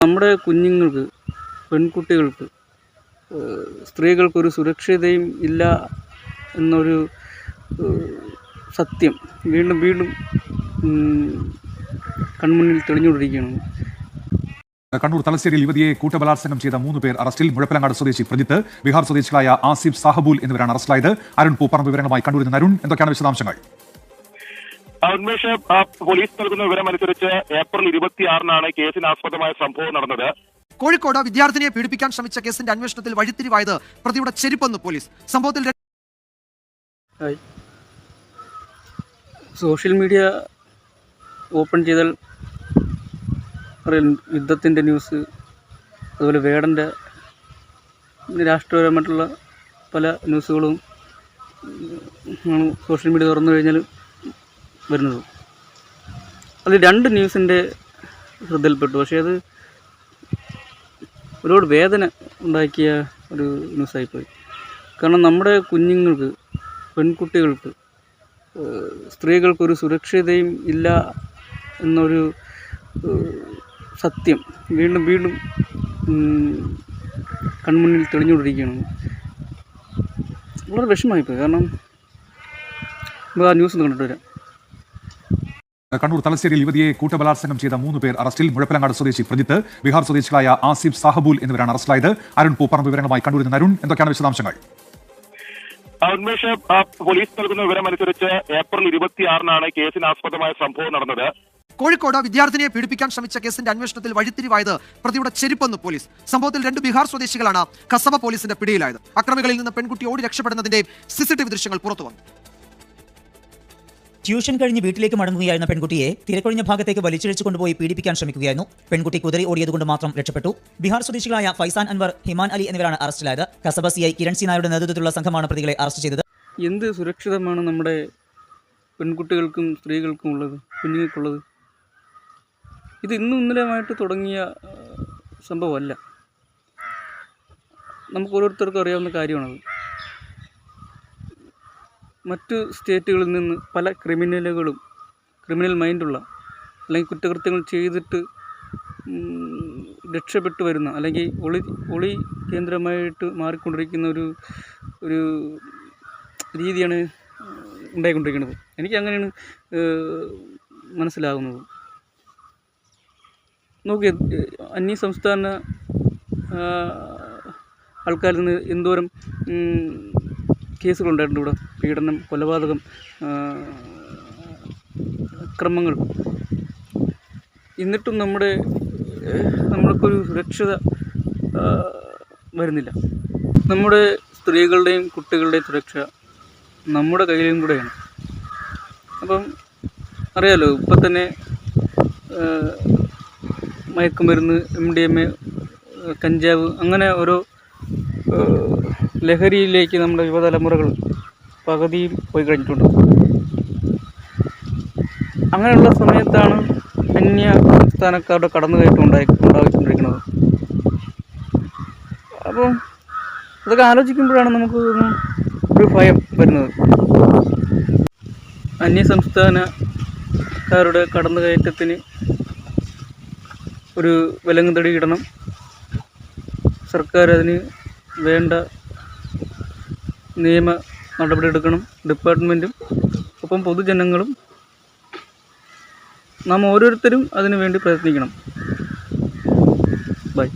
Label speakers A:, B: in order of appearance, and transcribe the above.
A: നമ്മുടെ കുഞ്ഞുങ്ങൾക്ക്, പെൺകുട്ടികൾക്ക്, സ്ത്രീകൾക്കൊരു സുരക്ഷിതയും ഇല്ല എന്നൊരു സത്യം വീണ്ടും വീണ്ടും കൺമുന്നിൽ തെളിഞ്ഞുകൊണ്ടിരിക്കുകയാണ്.
B: കണ്ണൂർ തലശ്ശേരിയിൽ യുവതിയെ കൂട്ടബലാത്സംഗം ചെയ്ത 3 പേർ അറസ്റ്റിൽ. മുഴപ്പിലങ്ങാട് സ്വദേശി പ്രജിത്ത്, ബീഹാർ സ്വദേശികളായ ആസിഫ് സാഹബൂൽ എന്നിവരാണ് അറസ്റ്റിലായത്. അരുൺ പൂപ്പറമ്പ് വിവരങ്ങളുമായി കണ്ണൂരിൽ നിന്ന്. അരുൺ, എന്തൊക്കെയാണ് വിശദാംശങ്ങൾ?
C: ഉന്മേഷ്, പോലീസ് നൽകുന്ന വിവരമനുസരിച്ച് ഏപ്രിൽ 26-നാണ് കേസിനാസ്പദമായ സംഭവം നടന്നത്.
D: കോഴിക്കോട് വിദ്യാർത്ഥിനിയെ പീഡിപ്പിക്കാൻ ശ്രമിച്ച കേസിന്റെ അന്വേഷണത്തിൽ വഴിത്തിരിവായത് പ്രതിയുടെ ചെരുപ്പെന്ന് പോലീസ്. സംഭവത്തിൽ
A: സോഷ്യൽ മീഡിയ ഓപ്പൺ ചെയ്താൽ യുദ്ധത്തിൻ്റെ ന്യൂസ്, അതുപോലെ വേടൻ്റെ രാഷ്ട്രീയപരമായിട്ടുള്ള പല ന്യൂസുകളും ആണ് സോഷ്യൽ മീഡിയ തുറന്നു കഴിഞ്ഞാൽ വരുന്നത്. അത് 2 ന്യൂസിൻ്റെ ശ്രദ്ധയിൽപ്പെട്ടു. പക്ഷേ അത് ഒരുപാട് വേദന ഉണ്ടാക്കിയ ഒരു ന്യൂസായിപ്പോയി. കാരണം നമ്മുടെ കുഞ്ഞുങ്ങൾക്ക്, പെൺകുട്ടികൾക്ക്, സ്ത്രീകൾക്കൊരു സുരക്ഷിതയും ഇല്ല എന്നൊരു സത്യം വീണ്ടും വീണ്ടും കൺമുന്നിൽ തെളിഞ്ഞുകൊണ്ടിരിക്കുകയാണ്. വളരെ വിഷമമായിപ്പോയി. കാരണം നമുക്ക് ആ ന്യൂസ് ഒന്ന് കണ്ടിട്ട് വരാം.
B: കണ്ണൂർ തലശ്ശേരിയിൽ യുവതിയെ കൂട്ടബലാത്സംഗം ചെയ്ത 3 പേർ അറസ്റ്റിൽ. മുഴപ്പിലങ്ങാട് സ്വദേശി പ്രജിത്ത്, ബീഹാർ സ്വദേശികളായ ആസിഫ് സാഹബൂൽ എന്നിവരാണ് അറസ്റ്റിലായത്. അരുൺ പൂപ്പറമ്പ് വിവരങ്ങളുമായി കണ്ണൂരിൽ നിന്ന്. അരുൺ, എന്തൊക്കെയാണ് വിശദാംശങ്ങൾ?
C: ഉന്മേഷ്, പോലീസ് നൽകുന്ന വിവരമനുസരിച്ച് ഏപ്രിൽ 26-നാണ് കേസിനാസ്പദമായ സംഭവം നടന്നത്.
D: കോഴിക്കോട് വിദ്യാർത്ഥിനിയെ പീഡിപ്പിക്കാൻ ശ്രമിച്ച കേസിന്റെ അന്വേഷണത്തിൽ വഴിത്തിരിവായത് പ്രതിയുടെ ചെരുപ്പെന്ന് പോലീസ്. സംഭവത്തിൽ 2 ബീഹാർ സ്വദേശികളാണ് കസബ പോലീസിന്റെ പിടിയിലായത്. അക്രമികളിൽ നിന്ന് പെൺകുട്ടി ഓടി രക്ഷപ്പെടുന്നതിന്റെ CCTV ദൃശ്യങ്ങൾ പുറത്തുവന്നു.
E: ട്യൂഷൻ കഴിഞ്ഞ് വീട്ടിലേക്ക് മടങ്ങുകയായിരുന്ന പെൺകുട്ടിയെ തിരക്കൊഴിഞ്ഞ ഭാഗത്തേക്ക് വലിച്ചിഴച്ചു കൊണ്ടുപോയി പീഡിപ്പിക്കാൻ ശ്രമിക്കുകയായിരുന്നു. പെൺകുട്ടി കുതിരി ഓടിയതുകൊണ്ട് മാത്രം രക്ഷപ്പെട്ടു. ബീഹാർ സ്വദേശികളായ ഫൈസാൻ അൻവർ, ഹിമാൻ അലി എന്നിവരാണ് അറസ്റ്റിലായത്. കസബ CI കിരൺ സി നായരുടെ നേതൃത്വത്തിലുള്ള സംഘമാണ് പ്രതികളെ അറസ്റ്റ് ചെയ്തത്.
A: എന്ത് സുരക്ഷിതമാണ് നമ്മുടെ പെൺകുട്ടികൾക്കും സ്ത്രീകൾക്കും ഉള്ളത്, കുഞ്ഞുങ്ങൾക്കുള്ളത്? ഇത് ഇന്നും ഇന്നലെയുമായിട്ട് തുടങ്ങിയ സംഭവമല്ല. നമുക്ക് ഓരോരുത്തർക്കും അറിയാവുന്ന കാര്യമാണത്. മറ്റ് സ്റ്റേറ്റുകളിൽ നിന്ന് പല ക്രിമിനൽ മൈൻഡുള്ള, അല്ലെങ്കിൽ കുറ്റകൃത്യങ്ങൾ ചെയ്തിട്ട് രക്ഷപ്പെട്ടു വരുന്ന, അല്ലെങ്കിൽ ഒളി കേന്ദ്രമായിട്ട് മാറിക്കൊണ്ടിരിക്കുന്ന ഒരു രീതിയാണ് ഉണ്ടായിക്കൊണ്ടിരിക്കുന്നത്. എനിക്ക് അങ്ങനെയാണ് മനസ്സിലാകുന്നത്. നോക്കി, അന്യ സംസ്ഥാന ആൾക്കാരിൽ നിന്ന് എന്തോരം കേസുകളുണ്ടായിട്ടുണ്ട് ഇവിടെ. പീഡനം, കൊലപാതകം, അക്രമങ്ങൾ. എന്നിട്ടും നമ്മൾക്കൊരു സുരക്ഷത വരുന്നില്ല. നമ്മുടെ സ്ത്രീകളുടെയും കുട്ടികളുടെയും സുരക്ഷ നമ്മുടെ കയ്യിലും കൂടെയാണ്. അപ്പം അറിയാലോ, ഇപ്പം തന്നെ മയക്കുമരുന്ന്, MDMA, കഞ്ചാവ്, അങ്ങനെ ഓരോ ലഹരിയിലേക്ക് നമ്മുടെ യുവതലമുറകൾ പകുതിയും പോയി കഴിഞ്ഞിട്ടുണ്ട്. അങ്ങനെയുള്ള സമയത്താണ് അന്യ സംസ്ഥാനക്കാരുടെ കടന്നുകയറ്റം ഉണ്ടായിക്കൊണ്ടിരിക്കുന്നത്. അപ്പോൾ അതൊക്കെ ആലോചിക്കുമ്പോഴാണ് നമുക്ക് ഒരു ഭയം വരുന്നത്. അന്യ സംസ്ഥാനക്കാരുടെ കടന്നുകയറ്റത്തിന് ഒരു വിലങ്ങുതടി ഇടണം. സർക്കാർ അതിന് വേണ്ട നിയമ നടപടി എടുക്കണം. ഡിപ്പാർട്ട്മെൻറ്റും ഒപ്പം പൊതുജനങ്ങളും നാം ഓരോരുത്തരും അതിനു വേണ്ടി പ്രയത്നിക്കണം. ബൈ.